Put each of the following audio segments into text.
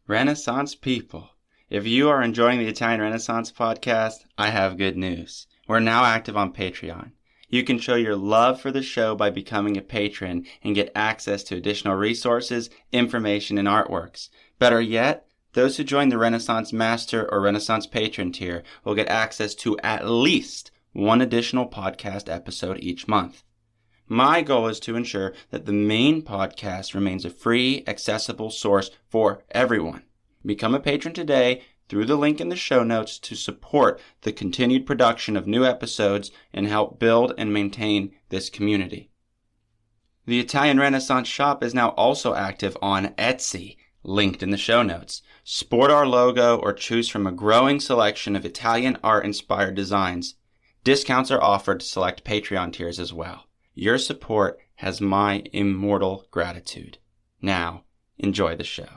Renaissance people, if you are enjoying the Italian Renaissance podcast, I have good news. We're now active on Patreon. You can show your love for the show by becoming a patron and get access to additional resources, information, and artworks. Better yet, those who join the Renaissance Master or Renaissance Patron tier will get access to at least one additional podcast episode each month. My goal is to ensure that the main podcast remains a free, accessible source for everyone. Become a patron today through the link in the show notes to support the continued production of new episodes and help build and maintain this community. The Italian Renaissance shop is now also active on Etsy, linked in the show notes. Sport our logo or choose from a growing selection of Italian art-inspired designs. Discounts are offered to select Patreon tiers as well. Your support has my immortal gratitude. Now, enjoy the show.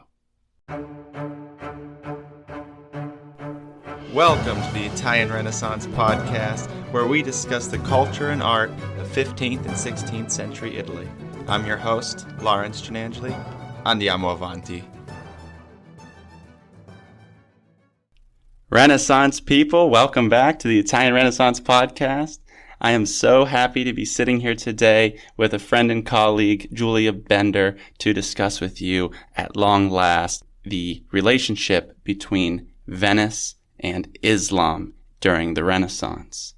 Welcome to the Italian Renaissance podcast, where we discuss the culture and art of 15th and 16th century Italy. I'm your host, Lawrence Gianangeli. Andiamo avanti. Renaissance people, welcome back to the Italian Renaissance podcast. I am so happy to be sitting here today with a friend and colleague, Julia Bender, to discuss with you at long last the relationship between Venice and Islam during the Renaissance.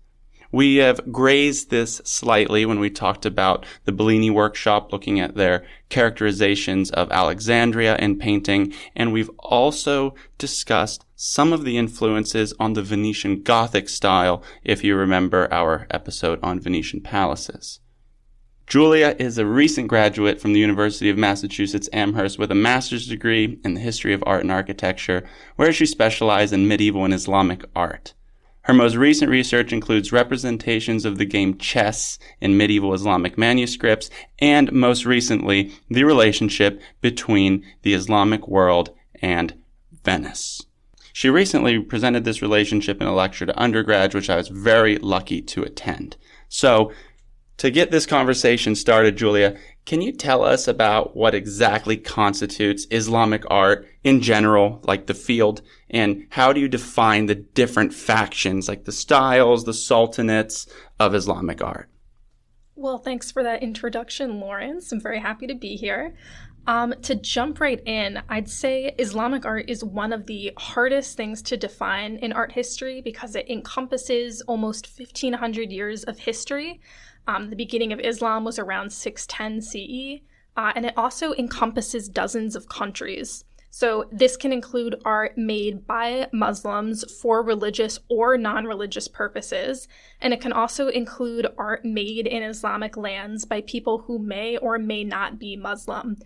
We have grazed this slightly when we talked about the Bellini workshop, looking at their characterizations of Alexandria in painting, and we've also discussed some of the influences on the Venetian Gothic style, if you remember our episode on Venetian palaces. Julia is a recent graduate from the University of Massachusetts Amherst with a master's degree in the history of art and architecture, where she specialized in medieval and Islamic art. Her most recent research includes representations of the game chess in medieval Islamic manuscripts, and most recently, the relationship between the Islamic world and Venice. She recently presented this relationship in a lecture to undergrads, which I was very lucky to attend. So, to get this conversation started, Julia, can you tell us about what exactly constitutes Islamic art in general, like the field, and how do you define the different factions, like the styles, the sultanates of Islamic art? Well, thanks for that introduction, Lawrence. I'm very happy to be here. To jump right in, I'd say Islamic art is one of the hardest things to define in art history because it encompasses almost 1,500 years of history. The beginning of Islam was around 610 CE, and it also encompasses dozens of countries. So this can include art made by Muslims for religious or non-religious purposes, and it can also include art made in Islamic lands by people who may or may not be Muslim.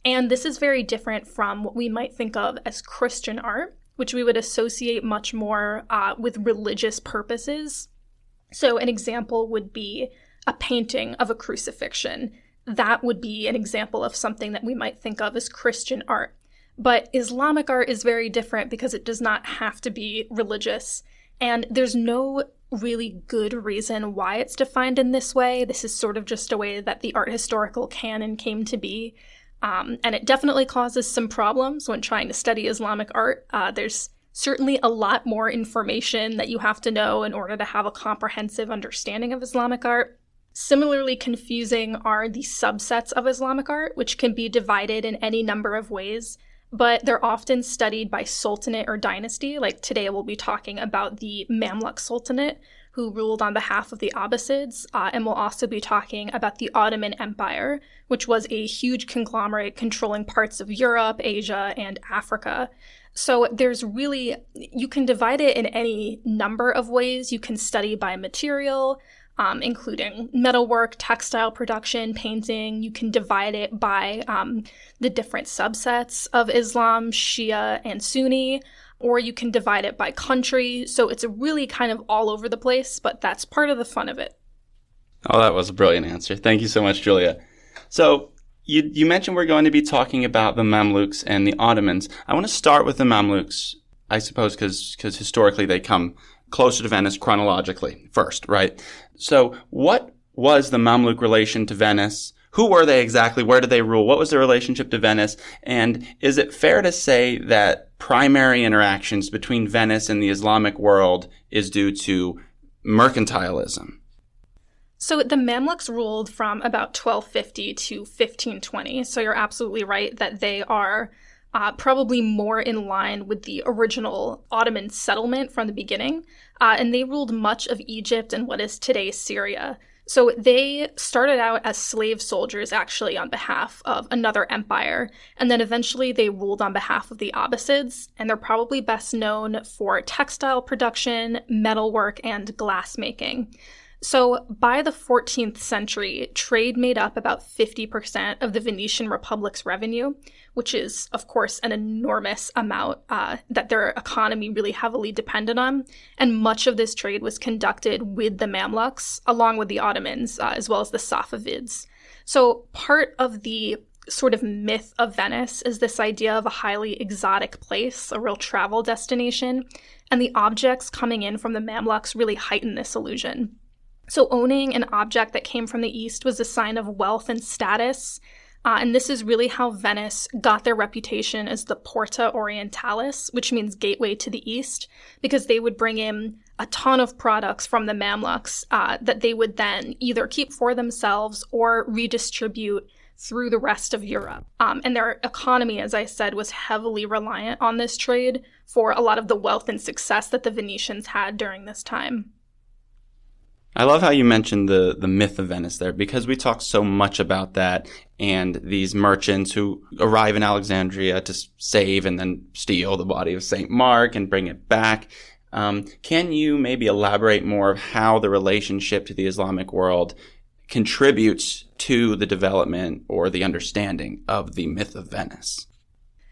And this is very different from what we might think of as Christian art, which we would associate much more with religious purposes. So an example would be a painting of a crucifixion. That would be an example of something that we might think of as Christian art. But Islamic art is very different because it does not have to be religious. And there's no really good reason why it's defined in this way. This is sort of just a way that the art historical canon came to be. And it definitely causes some problems when trying to study Islamic art. There's certainly a lot more information that you have to know in order to have a comprehensive understanding of Islamic art. Similarly confusing are the subsets of Islamic art, which can be divided in any number of ways, but they're often studied by sultanate or dynasty. Like today we'll be talking about the Mamluk Sultanate, who ruled on behalf of the Abbasids, and we'll also be talking about the Ottoman Empire, which was a huge conglomerate controlling parts of Europe, Asia, and Africa. So there's really, you can divide it in any number of ways. You can study by material, including metalwork, textile production, painting. You can divide it by the different subsets of Islam, Shia and Sunni, or you can divide it by country. So it's really kind of all over the place, but that's part of the fun of it. Oh, that was a brilliant answer. Thank you so much, Julia. So you mentioned we're going to be talking about the Mamluks and the Ottomans. I want to start with the Mamluks, I suppose, because historically they come closer to Venice chronologically first, right? So what was the Mamluk relation to Venice? who were they exactly? Where did they rule? What was their relationship to Venice? And is it fair to say that primary interactions between Venice and the Islamic world is due to mercantilism? So the Mamluks ruled from about 1250 to 1520. So you're absolutely right that they are probably more in line with the original Ottoman settlement from the beginning. And they ruled much of Egypt and what is today Syria. So they started out as slave soldiers, actually, on behalf of another empire. And then eventually they ruled on behalf of the Abbasids. And they're probably best known for textile production, metalwork, and glassmaking. So by the 14th century, trade made up about 50% of the Venetian Republic's revenue, which is, of course, an enormous amount that their economy really heavily depended on. And much of this trade was conducted with the Mamluks, along with the Ottomans, as well as the Safavids. So part of the sort of myth of Venice is this idea of a highly exotic place, a real travel destination, and the objects coming in from the Mamluks really heighten this illusion. So owning an object that came from the East was a sign of wealth and status, and this is really how Venice got their reputation as the Porta Orientalis, which means gateway to the East, because they would bring in a ton of products from the Mamluks that they would then either keep for themselves or redistribute through the rest of Europe. And their economy, as I said, was heavily reliant on this trade for a lot of the wealth and success that the Venetians had during this time. I love how you mentioned the myth of Venice there, because we talk so much about that and these merchants who arrive in Alexandria to save and then steal the body of St. Mark and bring it back. Can you maybe elaborate more of how the relationship to the Islamic world contributes to the development or the understanding of the myth of Venice?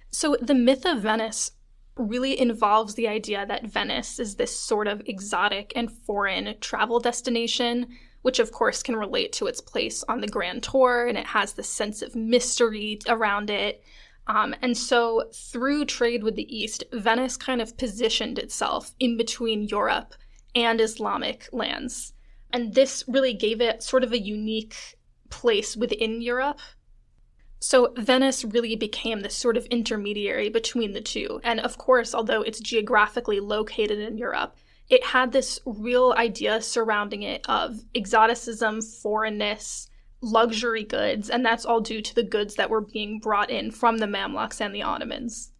So the myth of Venice really involves the idea that Venice is this sort of exotic and foreign travel destination, which of course can relate to its place on the Grand Tour, and it has this sense of mystery around it. And so through trade with the East, Venice kind of positioned itself in between Europe and Islamic lands. And this really gave it sort of a unique place within Europe. So Venice really became this sort of intermediary between the two. And of course, although it's geographically located in Europe, it had this real idea surrounding it of exoticism, foreignness, luxury goods, and that's all due to the goods that were being brought in from the Mamluks and the Ottomans.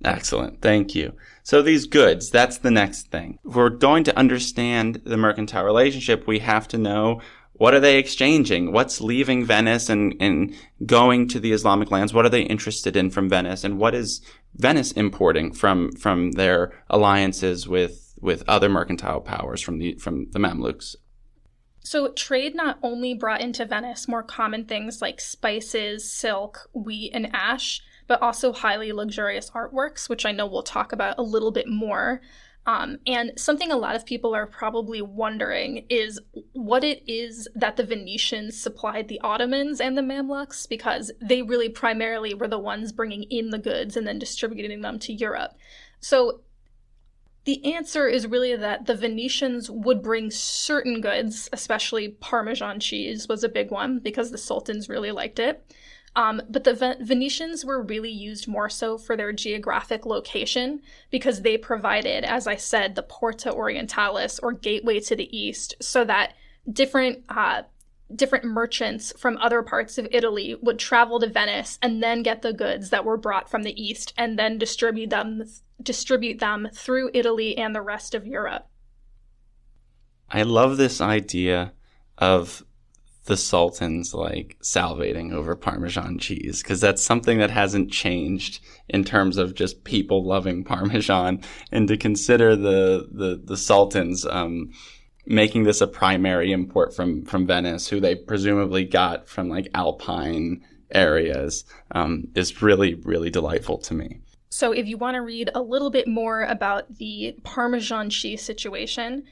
Excellent. Thank you. So these goods, that's the next thing. If we're going to understand the mercantile relationship, we have to know, what are they exchanging? What's leaving Venice and going to the Islamic lands? What are they interested in from Venice? And what is Venice importing from their alliances with other mercantile powers from the Mamluks? So trade not only brought into Venice more common things like spices, silk, wheat, and ash, but also highly luxurious artworks, which I know we'll talk about a little bit more. And something a lot of people are probably wondering is what it is that the Venetians supplied the Ottomans and the Mamluks, because they really primarily were the ones bringing in the goods and then distributing them to Europe. So the answer is really that the Venetians would bring certain goods, especially Parmesan cheese was a big one because the sultans really liked it. But the Venetians were really used more so for their geographic location because they provided, as I said, the Porta Orientalis, or gateway to the East, so that different merchants from other parts of Italy would travel to Venice and then get the goods that were brought from the East and then distribute them through Italy and the rest of Europe. I love this idea of the sultans like salivating over Parmesan cheese, because that's something that hasn't changed in terms of just people loving Parmesan, and to consider the sultans making this a primary import from Venice, who they presumably got from like alpine areas, is really, really delightful to me. So if you want to read a little bit more about the Parmesan cheese situation,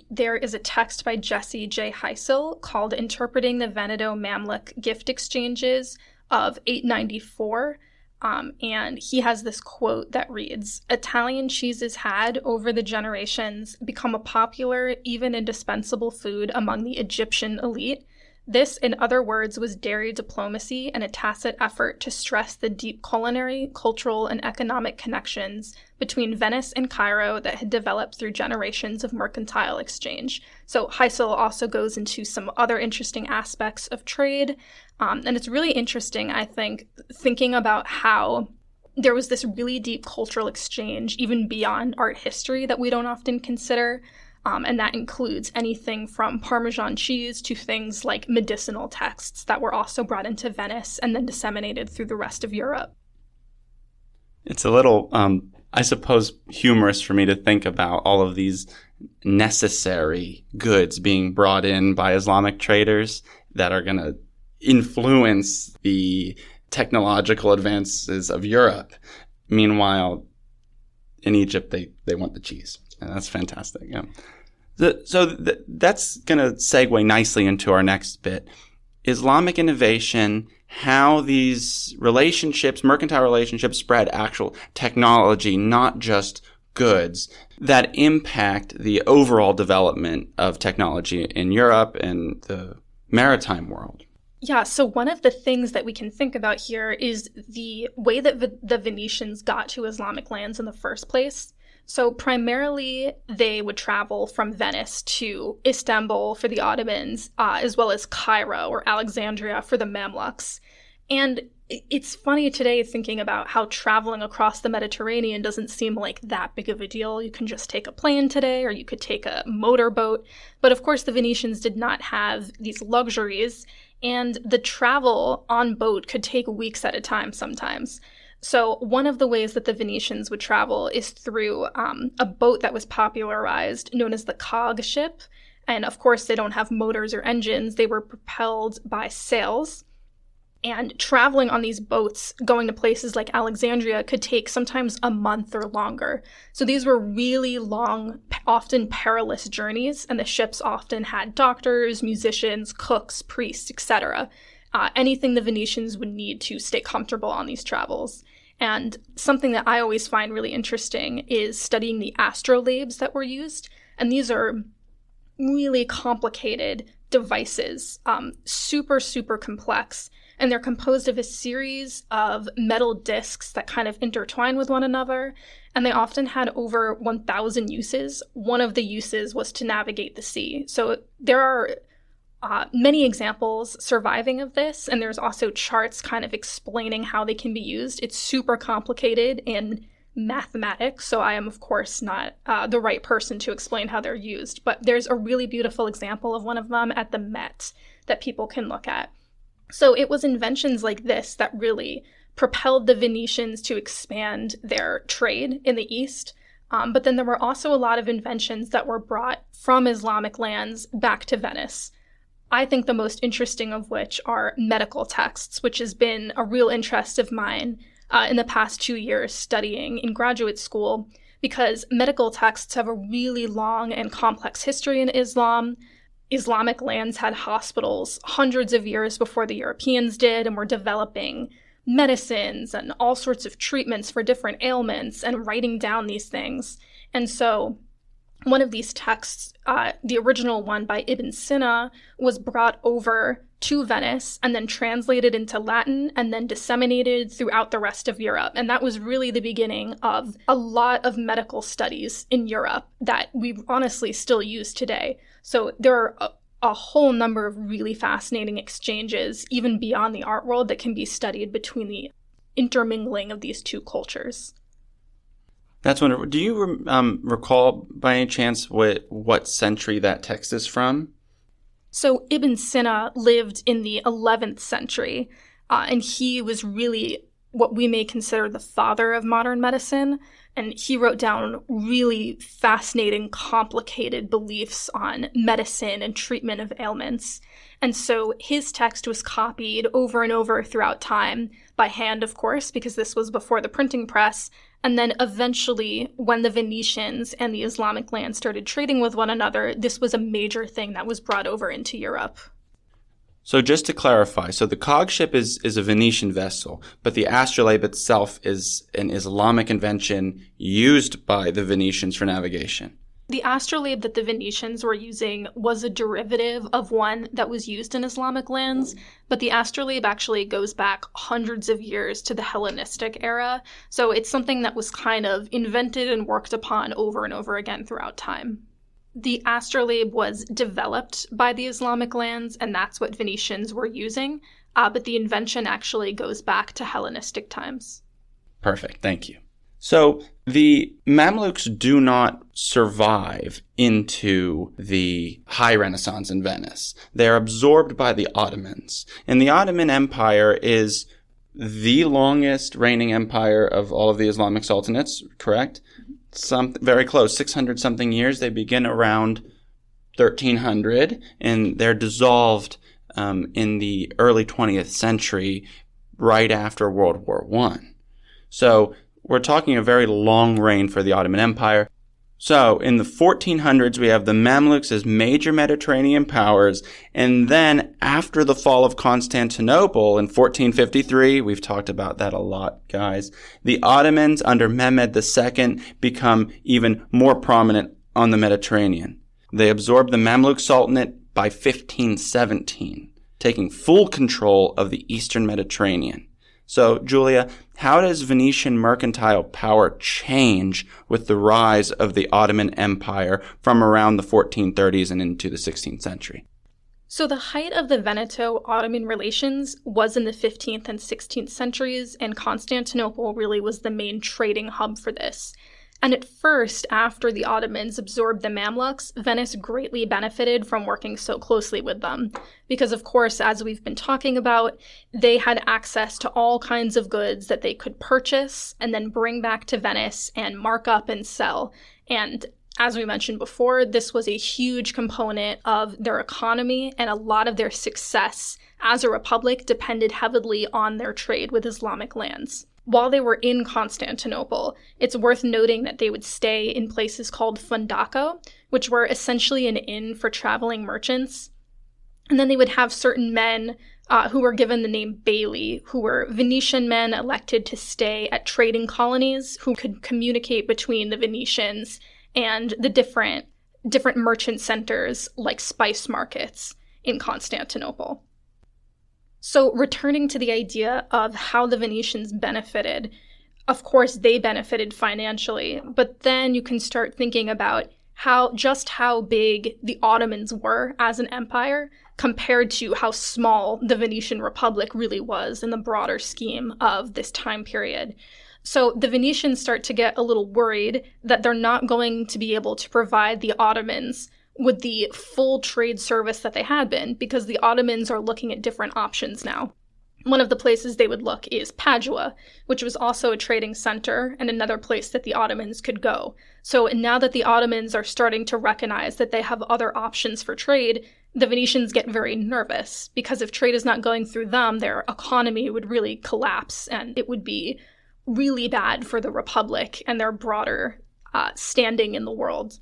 there is a text by Jesse J. Heisel called Interpreting the Veneto-Mamluk Gift Exchanges of 894. And he has this quote that reads, "Italian cheeses had, over the generations, become a popular, even indispensable food among the Egyptian elite. This, in other words, was dairy diplomacy and a tacit effort to stress the deep culinary, cultural, and economic connections between Venice and Cairo that had developed through generations of mercantile exchange. So Heisel also goes into some other interesting aspects of trade. And it's really interesting, I think, thinking about how there was this really deep cultural exchange, even beyond art history, that we don't often consider. And that includes anything from Parmesan cheese to things like medicinal texts that were also brought into Venice and then disseminated through the rest of Europe. It's a little, I suppose, humorous for me to think about all of these necessary goods being brought in by Islamic traders that are going to influence the technological advances of Europe. Meanwhile, in Egypt, they want the cheese. And that's fantastic. Yeah. That's going to segue nicely into our next bit. Islamic innovation, how these relationships, mercantile relationships, spread actual technology, not just goods, that impact the overall development of technology in Europe and the maritime world. Yeah, so one of the things that we can think about here is the way that the Venetians got to Islamic lands in the first place. So primarily, they would travel from Venice to Istanbul for the Ottomans, as well as Cairo or Alexandria for the Mamluks. And it's funny today thinking about how traveling across the Mediterranean doesn't seem like that big of a deal. You can just take a plane today, or you could take a motorboat. But of course, the Venetians did not have these luxuries, and the travel on boat could take weeks at a time sometimes. So one of the ways that the Venetians would travel is through a boat that was popularized, known as the cog ship. And of course, they don't have motors or engines. They were propelled by sails. And traveling on these boats, going to places like Alexandria, could take sometimes a month or longer. So these were really long, often perilous journeys, and the ships often had doctors, musicians, cooks, priests, etc. Anything the Venetians would need to stay comfortable on these travels. And something that I always find really interesting is studying the astrolabes that were used. And these are really complicated devices, super, super complex. And they're composed of a series of metal discs that kind of intertwine with one another. And they often had over 1,000 uses. One of the uses was to navigate the sea. So there are many examples surviving of this, and there's also charts kind of explaining how they can be used. It's super complicated in mathematics, so I am, of course, not the right person to explain how they're used, but there's a really beautiful example of one of them at the Met that people can look at. So it was inventions like this that really propelled the Venetians to expand their trade in the East. But then there were also a lot of inventions that were brought from Islamic lands back to Venice. I think the most interesting of which are medical texts, which has been a real interest of mine in the past 2 years studying in graduate school, because medical texts have a really long and complex history in Islam. Islamic lands had hospitals hundreds of years before the Europeans did, and were developing medicines and all sorts of treatments for different ailments and writing down these things. And so one of these texts, the original one by Ibn Sina, was brought over to Venice and then translated into Latin and then disseminated throughout the rest of Europe. And that was really the beginning of a lot of medical studies in Europe that we honestly still use today. So there are a whole number of really fascinating exchanges, even beyond the art world, that can be studied between the intermingling of these two cultures. That's wonderful. Do you recall by any chance what century that text is from? So Ibn Sina lived in the 11th century, and he was really what we may consider the father of modern medicine. And he wrote down really fascinating, complicated beliefs on medicine and treatment of ailments. And so his text was copied over and over throughout time, by hand, of course, because this was before the printing press. And then eventually, when the Venetians and the Islamic land started trading with one another, this was a major thing that was brought over into Europe. So just to clarify, so the cog ship is a Venetian vessel, but the astrolabe itself is an Islamic invention used by the Venetians for navigation. The astrolabe that the Venetians were using was a derivative of one that was used in Islamic lands, but the astrolabe actually goes back hundreds of years to the Hellenistic era, so it's something that was kind of invented and worked upon over and over again throughout time. The astrolabe was developed by the Islamic lands, and that's what Venetians were using, but the invention actually goes back to Hellenistic times. Perfect, thank you. So the Mamluks do not survive into the High Renaissance in Venice. They're absorbed by the Ottomans. And the Ottoman Empire is the longest reigning empire of all of the Islamic sultanates, correct? Very close, 600-something years. They begin around 1300, and they're dissolved in the early 20th century, right after World War I. So we're talking a very long reign for the Ottoman Empire. So in the 1400s, we have the Mamluks as major Mediterranean powers. And then after the fall of Constantinople in 1453, we've talked about that a lot, guys, the Ottomans under Mehmed II become even more prominent on the Mediterranean. They absorb the Mamluk Sultanate by 1517, taking full control of the Eastern Mediterranean. So, Julia, how does Venetian mercantile power change with the rise of the Ottoman Empire from around the 1430s and into the 16th century? So the height of the Veneto-Ottoman relations was in the 15th and 16th centuries, and Constantinople really was the main trading hub for this. And at first, after the Ottomans absorbed the Mamluks, Venice greatly benefited from working so closely with them. Because, of course, as we've been talking about, they had access to all kinds of goods that they could purchase and then bring back to Venice and mark up and sell. And as we mentioned before, this was a huge component of their economy, and a lot of their success as a republic depended heavily on their trade with Islamic lands. While they were in Constantinople, it's worth noting that they would stay in places called fundaco, which were essentially an inn for traveling merchants. And then they would have certain men who were given the name bailey, who were Venetian men elected to stay at trading colonies, who could communicate between the Venetians and the different merchant centers like spice markets in Constantinople. So returning to the idea of how the Venetians benefited, of course they benefited financially, but then you can start thinking about how big the Ottomans were as an empire compared to how small the Venetian Republic really was in the broader scheme of this time period. So the Venetians start to get a little worried that they're not going to be able to provide the Ottomans with the full trade service that they had been, because the Ottomans are looking at different options now. One of the places they would look is Padua, which was also a trading center and another place that the Ottomans could go. So now that the Ottomans are starting to recognize that they have other options for trade, the Venetians get very nervous, because if trade is not going through them, their economy would really collapse, and it would be really bad for the Republic and their broader standing in the world.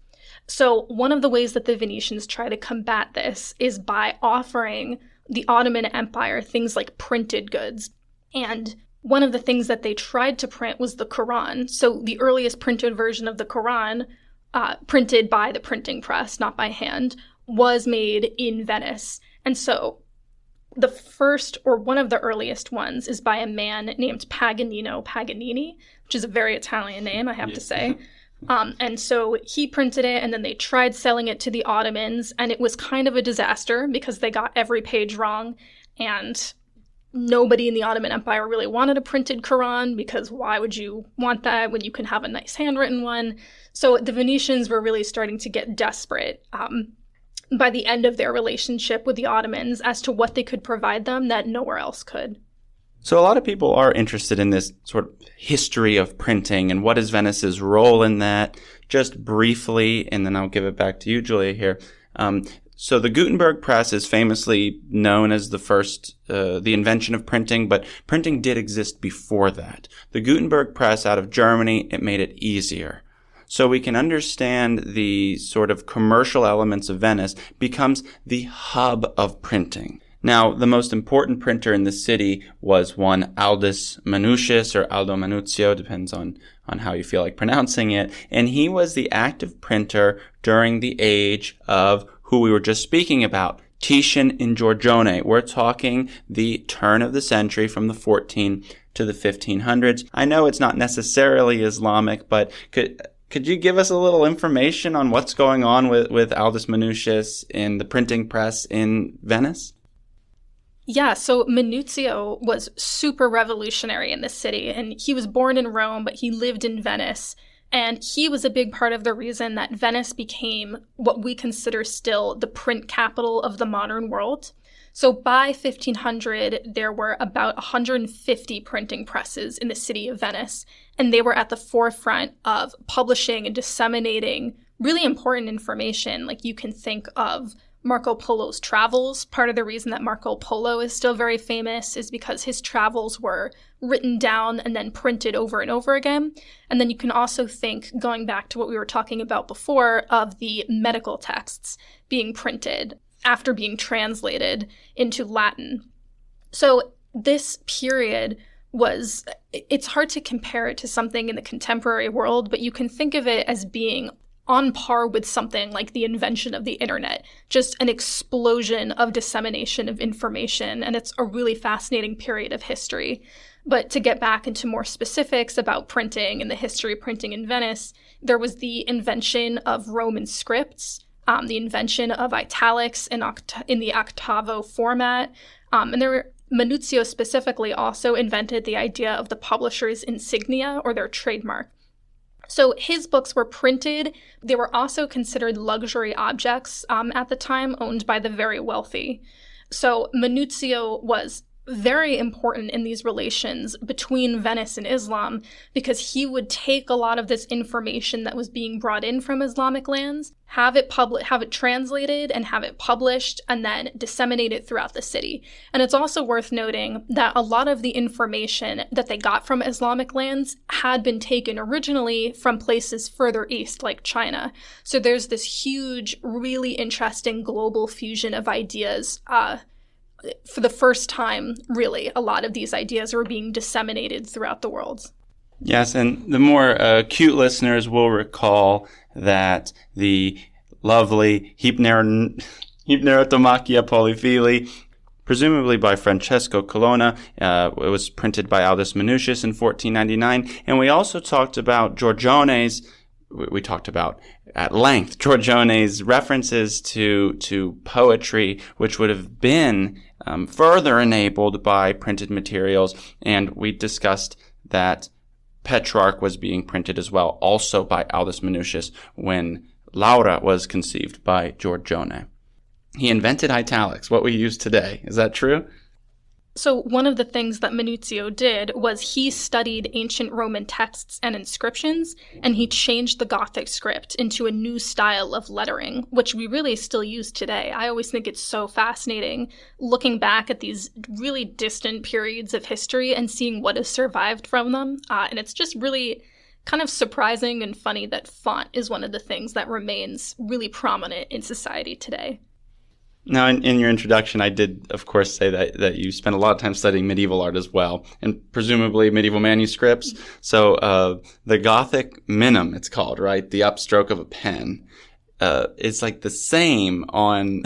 So one of the ways that the Venetians try to combat this is by offering the Ottoman Empire things like printed goods. And one of the things that they tried to print was the Quran. So the earliest printed version of the Quran, printed by the printing press, not by hand, was made in Venice. And so the first, or one of the earliest ones, is by a man named Paganino Paganini, which is a very Italian name, I have to say. And so he printed it, and then they tried selling it to the Ottomans, and it was kind of a disaster because they got every page wrong, and nobody in the Ottoman Empire really wanted a printed Quran, because why would you want that when you can have a nice handwritten one? So the Venetians were really starting to get desperate by the end of their relationship with the Ottomans as to what they could provide them that nowhere else could. So a lot of people are interested in this sort of history of printing and what is Venice's role in that. Just briefly, and then I'll give it back to you, Julia, here. So the Gutenberg press is famously known as the first, the invention of printing, but printing did exist before that. The Gutenberg press out of Germany, it made it easier. So we can understand the sort of commercial elements of Venice becomes the hub of printing. Now, the most important printer in the city was one Aldus Manutius, or Aldo Manuzio, depends on how you feel like pronouncing it. And he was the active printer during the age of who we were just speaking about, Titian and Giorgione. We're talking the turn of the century from the 14 to the 1500s. I know it's not necessarily Islamic, but could you give us a little information on what's going on with Aldus Manutius in the printing press in Venice? Yeah, so Manuzio was super revolutionary in this city, and he was born in Rome, but he lived in Venice. And he was a big part of the reason that Venice became what we consider still the print capital of the modern world. So by 1500, there were about 150 printing presses in the city of Venice, and they were at the forefront of publishing and disseminating really important information. Like, you can think of Marco Polo's travels. Part of the reason that Marco Polo is still very famous is because his travels were written down and then printed over and over again. And then you can also think, going back to what we were talking about before, of the medical texts being printed after being translated into Latin. So this period it's hard to compare it to something in the contemporary world, but you can think of it as being on par with something like the invention of the internet, just an explosion of dissemination of information, and it's a really fascinating period of history. But to get back into more specifics about printing and the history of printing in Venice, there was the invention of Roman scripts, the invention of italics in the octavo format, and Manuzio specifically also invented the idea of the publisher's insignia, or their trademark. So his books were printed. They were also considered luxury objects at the time, owned by the very wealthy. So Manuzio was very important in these relations between Venice and Islam, because he would take a lot of this information that was being brought in from Islamic lands, have it translated and have it published, and then disseminate it throughout the city. And it's also worth noting that a lot of the information that they got from Islamic lands had been taken originally from places further east, like China. So there's this huge, really interesting global fusion of ideas. For the first time, really, a lot of these ideas were being disseminated throughout the world. Yes, and the more acute listeners will recall that the lovely Hypnerotomachia Polyphili, presumably by Francesco Colonna, it was printed by Aldus Manutius in 1499, and we also talked about Giorgione's. We talked about at length Giorgione's references to poetry, which would have been further enabled by printed materials, and we discussed that Petrarch was being printed as well, also by Aldus Manutius, when Laura was conceived by Giorgione. He invented italics, what we use today. Is that true? So one of the things that Manuzio did was he studied ancient Roman texts and inscriptions, and he changed the Gothic script into a new style of lettering, which we really still use today. I always think it's so fascinating looking back at these really distant periods of history and seeing what has survived from them. And it's just really kind of surprising and funny that font is one of the things that remains really prominent in society today. Now, in your introduction, I did, of course, say that you spent a lot of time studying medieval art as well, and presumably medieval manuscripts. So the Gothic minim, it's called, right? The upstroke of a pen. It's like the same on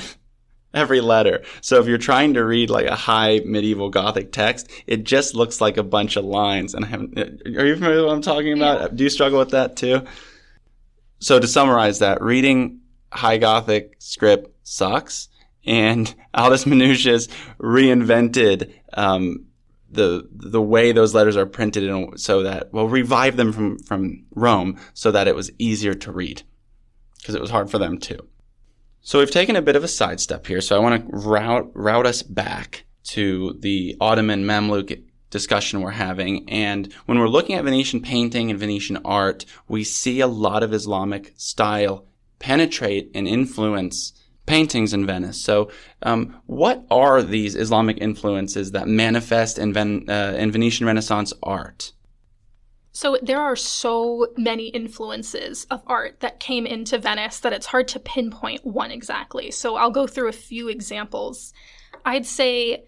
every letter. So if you're trying to read like a high medieval Gothic text, it just looks like a bunch of lines. And are you familiar with what I'm talking about? Yeah. Do you struggle with that too? So to summarize that, reading high Gothic script sucks. And Aldus Manutius reinvented the way those letters are printed, so that revive them from Rome, so that it was easier to read, because it was hard for them too. So we've taken a bit of a sidestep here. So I want to route us back to the Ottoman Mamluk discussion we're having. And when we're looking at Venetian painting and Venetian art, we see a lot of Islamic style penetrate and influence paintings in Venice. So what are these Islamic influences that manifest in Venetian Renaissance art? So there are so many influences of art that came into Venice that it's hard to pinpoint one exactly. So I'll go through a few examples. I'd say,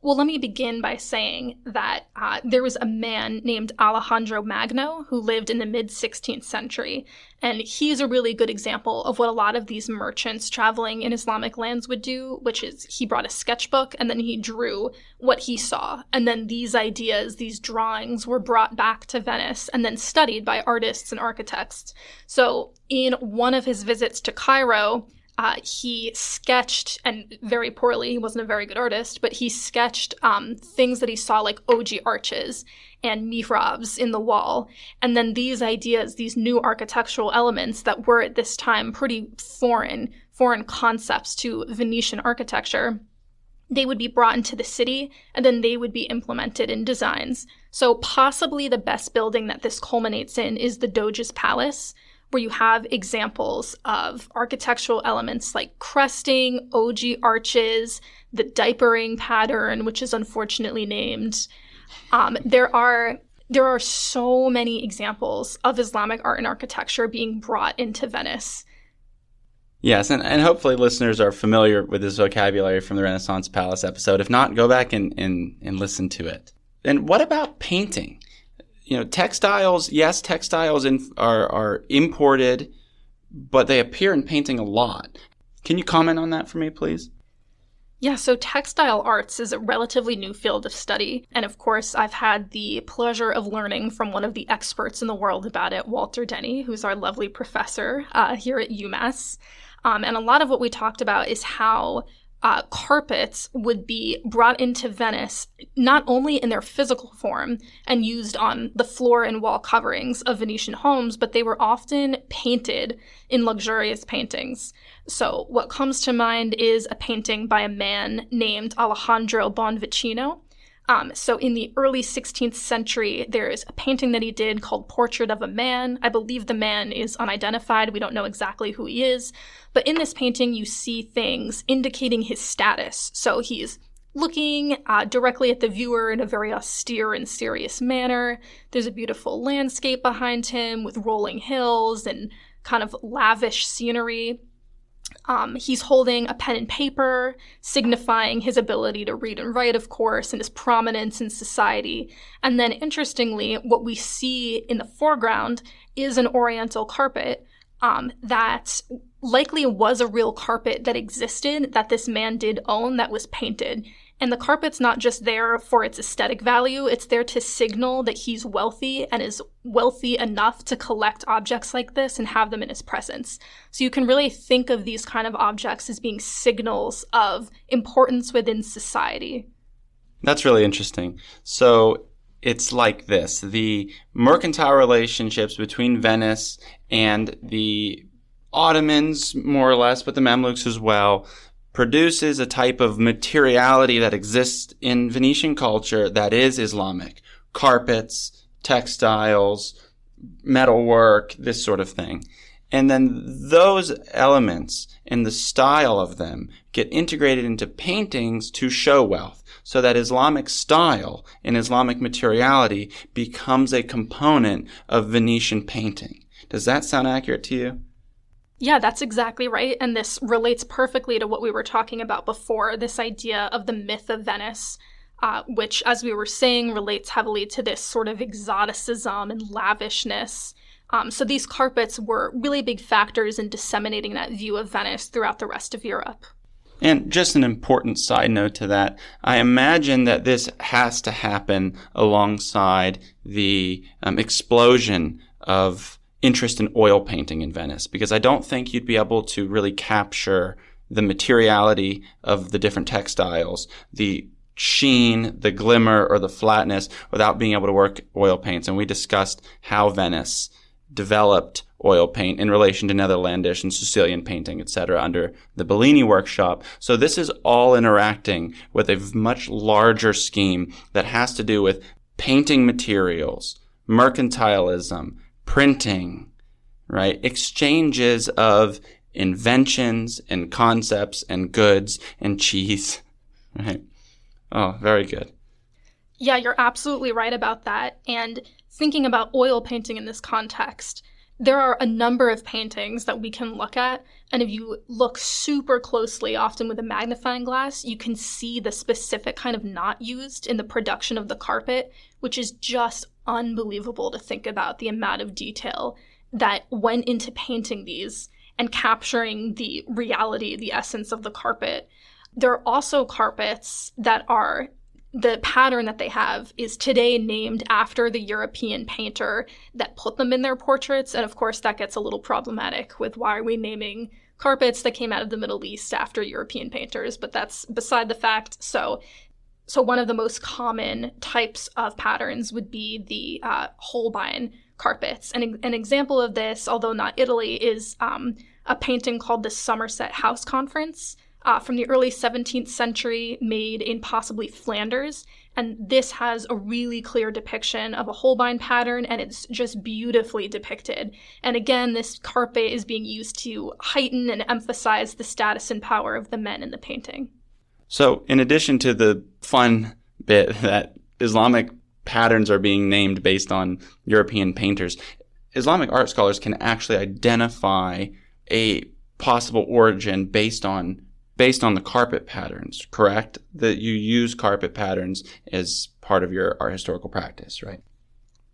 well, let me begin by saying that there was a man named Alejandro Magno who lived in the mid-16th century, and he's a really good example of what a lot of these merchants traveling in Islamic lands would do, which is he brought a sketchbook and then he drew what he saw. And then these ideas, these drawings were brought back to Venice and then studied by artists and architects. So in one of his visits to Cairo, he sketched, and very poorly, he wasn't a very good artist, but he sketched things that he saw like ogi arches and mihrabs in the wall. And then these ideas, these new architectural elements that were at this time pretty foreign concepts to Venetian architecture, they would be brought into the city and then they would be implemented in designs. So possibly the best building that this culminates in is the Doge's Palace, where you have examples of architectural elements like cresting, ogi arches, the diapering pattern, which is unfortunately named. There are so many examples of Islamic art and architecture being brought into Venice. Yes, and hopefully listeners are familiar with this vocabulary from the Renaissance Palace episode. If not, go back and listen to it. And what about painting? Textiles, yes, textiles are imported, but they appear in painting a lot. Can you comment on that for me, please? Yeah, so textile arts is a relatively new field of study. And of course, I've had the pleasure of learning from one of the experts in the world about it, Walter Denny, who's our lovely professor here at UMass. And a lot of what we talked about is how carpets would be brought into Venice not only in their physical form and used on the floor and wall coverings of Venetian homes, but they were often painted in luxurious paintings. So what comes to mind is a painting by a man named Alejandro Bonvicino. So in the early 16th century, there's a painting that he did called Portrait of a Man. I believe the man is unidentified. We don't know exactly who he is. But in this painting, you see things indicating his status. So he's looking directly at the viewer in a very austere and serious manner. There's a beautiful landscape behind him with rolling hills and kind of lavish scenery. He's holding a pen and paper, signifying his ability to read and write, of course, and his prominence in society. And then, interestingly, what we see in the foreground is an oriental carpet that likely was a real carpet that existed, that this man did own, that was painted. And the carpet's not just there for its aesthetic value, it's there to signal that he's wealthy and is wealthy enough to collect objects like this and have them in his presence. So you can really think of these kind of objects as being signals of importance within society. That's really interesting. So it's like this. The mercantile relationships between Venice and the Ottomans, more or less, but the Mamluks as well, produces a type of materiality that exists in Venetian culture that is Islamic. Carpets, textiles, metalwork, this sort of thing. And then those elements and the style of them get integrated into paintings to show wealth, so that Islamic style and Islamic materiality becomes a component of Venetian painting. Does that sound accurate to you? Yeah, that's exactly right. And this relates perfectly to what we were talking about before, this idea of the myth of Venice, which, as we were saying, relates heavily to this sort of exoticism and lavishness. So these carpets were really big factors in disseminating that view of Venice throughout the rest of Europe. And just an important side note to that, I imagine that this has to happen alongside the explosion of interest in oil painting in Venice, because I don't think you'd be able to really capture the materiality of the different textiles, the sheen, the glimmer, or the flatness without being able to work oil paints. And we discussed how Venice developed oil paint in relation to Netherlandish and Sicilian painting, etc., under the Bellini workshop. So this is all interacting with a much larger scheme that has to do with painting materials, mercantilism, printing, right? Exchanges of inventions and concepts and goods and cheese, right? Oh, very good. Yeah, you're absolutely right about that. And thinking about oil painting in this context, There are a number of paintings that we can look at, and if you look super closely, often with a magnifying glass, you can see the specific kind of knot used in the production of the carpet, which is just unbelievable to think about the amount of detail that went into painting these and capturing the reality, the essence of the carpet. There are also carpets that are, the pattern that they have is today named after the European painter that put them in their portraits. And of course, that gets a little problematic with why are we naming carpets that came out of the Middle East after European painters, but that's beside the fact. So one of the most common types of patterns would be the Holbein carpets. And an example of this, although not Italy, is a painting called the Somerset House Conference from the early 17th century, made in possibly Flanders. And this has a really clear depiction of a Holbein pattern, and it's just beautifully depicted. And again, this carpet is being used to heighten and emphasize the status and power of the men in the painting. So in addition to the fun bit that Islamic patterns are being named based on European painters, Islamic art scholars can actually identify a possible origin based on the carpet patterns, correct? That you use carpet patterns as part of your art historical practice, right?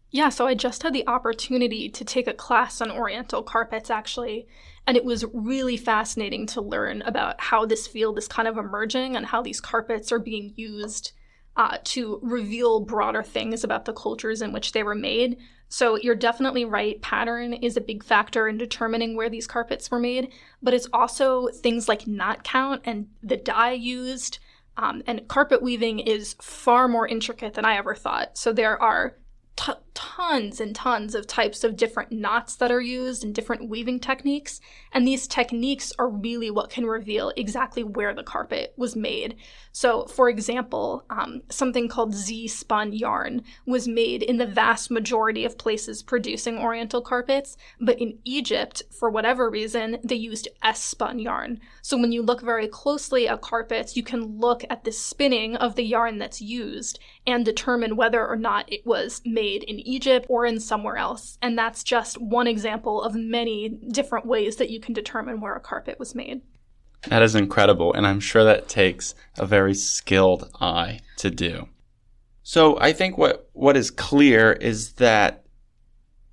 Yeah, so I just had the opportunity to take a class on oriental carpets, actually, and it was really fascinating to learn about how this field is kind of emerging and how these carpets are being used to reveal broader things about the cultures in which they were made. So you're definitely right. Pattern is a big factor in determining where these carpets were made, but it's also things like knot count and the dye used. And carpet weaving is far more intricate than I ever thought. So there are tons and tons of types of different knots that are used and different weaving techniques. And these techniques are really what can reveal exactly where the carpet was made. So, for example, something called Z-spun yarn was made in the vast majority of places producing oriental carpets, but in Egypt, for whatever reason, they used S-spun yarn. So when you look very closely at carpets, you can look at the spinning of the yarn that's used and determine whether or not it was made in Egypt or in somewhere else. And that's just one example of many different ways that you can determine where a carpet was made. That is incredible, and I'm sure that takes a very skilled eye to do. So I think what is clear is that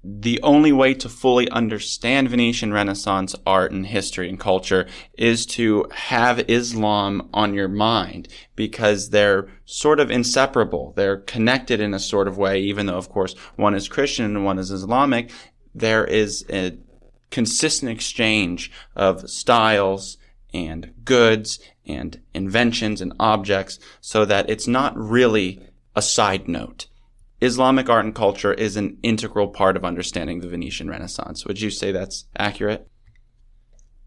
the only way to fully understand Venetian Renaissance art and history and culture is to have Islam on your mind, because they're sort of inseparable. They're connected in a sort of way, even though, of course, one is Christian and one is Islamic. There is a consistent exchange of styles and goods and inventions and objects, so that it's not really a side note. Islamic art and culture is an integral part of understanding the Venetian Renaissance. Would you say that's accurate?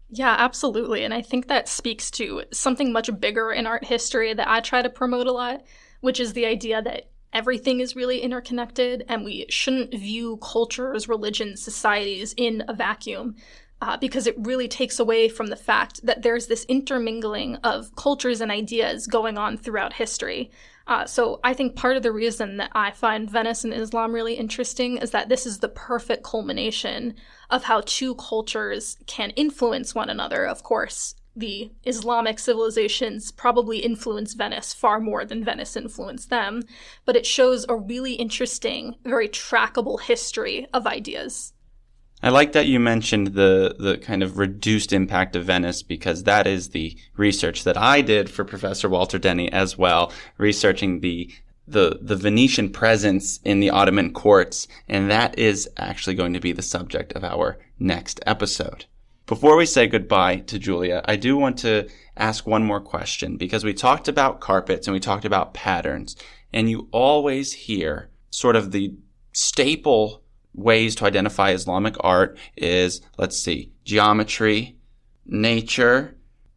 Yeah, absolutely. And I think that speaks to something much bigger in art history that I try to promote a lot, which is the idea that everything is really interconnected and we shouldn't view cultures, religions, societies in a vacuum. Because it really takes away from the fact that there's this intermingling of cultures and ideas going on throughout history. So I think part of the reason that I find Venice and Islam really interesting is that this is the perfect culmination of how two cultures can influence one another. Of course, the Islamic civilizations probably influence Venice far more than Venice influenced them, but it shows a really interesting, very trackable history of ideas. I like that you mentioned the kind of reduced impact of Venice, because that is the research that I did for Professor Walter Denny as well, researching the Venetian presence in the Ottoman courts, and that is actually going to be the subject of our next episode. Before we say goodbye to Julia, I do want to ask one more question, because we talked about carpets and we talked about patterns, and you always hear sort of the staple ways to identify Islamic art is, geometry, nature,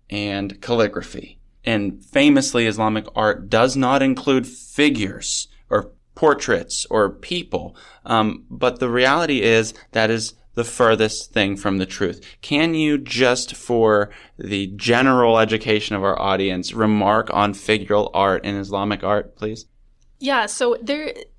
and calligraphy. And famously, Islamic art does not include figures or portraits or people. But the reality is that is the furthest thing from the truth. Can you, just for the general education of our audience, remark on figural art in Islamic art, please? Yeah, so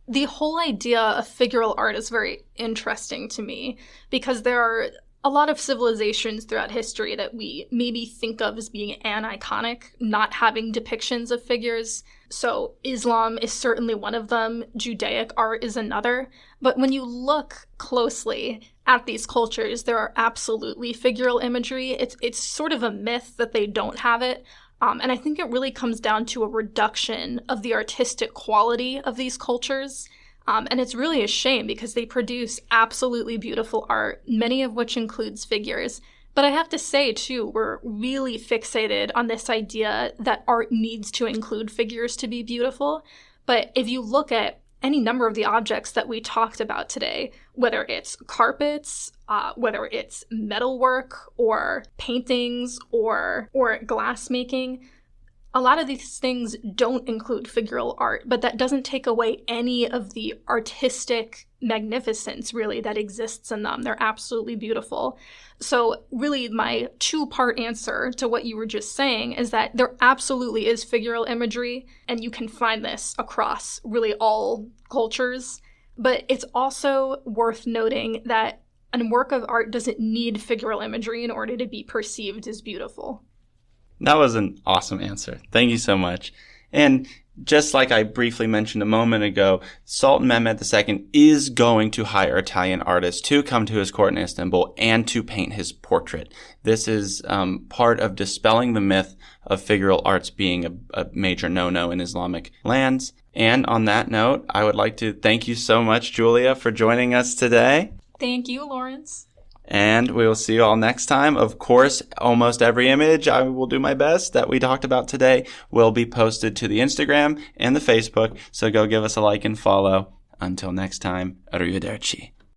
The whole idea of figural art is very interesting to me because there are a lot of civilizations throughout history that we maybe think of as being aniconic, not having depictions of figures. So Islam is certainly one of them. Judaic art is another. But when you look closely at these cultures, there are absolutely figural imagery. It's sort of a myth that they don't have it. And I think it really comes down to a reduction of the artistic quality of these cultures. And it's really a shame because they produce absolutely beautiful art, many of which includes figures. But I have to say, too, we're really fixated on this idea that art needs to include figures to be beautiful. But if you look at any number of the objects that we talked about today, whether it's carpets, whether it's metalwork or paintings or glass making, a lot of these things don't include figural art, but that doesn't take away any of the artistic magnificence, really, that exists in them. They're absolutely beautiful. So really, my two-part answer to what you were just saying is that there absolutely is figural imagery, and you can find this across really all cultures. But it's also worth noting that a work of art doesn't need figural imagery in order to be perceived as beautiful. That was an awesome answer. Thank you so much. And just like I briefly mentioned a moment ago, Sultan Mehmed II is going to hire Italian artists to come to his court in Istanbul and to paint his portrait. This is part of dispelling the myth of figural arts being a major no-no in Islamic lands. And on that note, I would like to thank you so much, Julia, for joining us today. Thank you, Lawrence. And we will see you all next time. Of course, almost every image, I will do my best, that we talked about today will be posted to the Instagram and the Facebook. So go give us a like and follow. Until next time, arrivederci.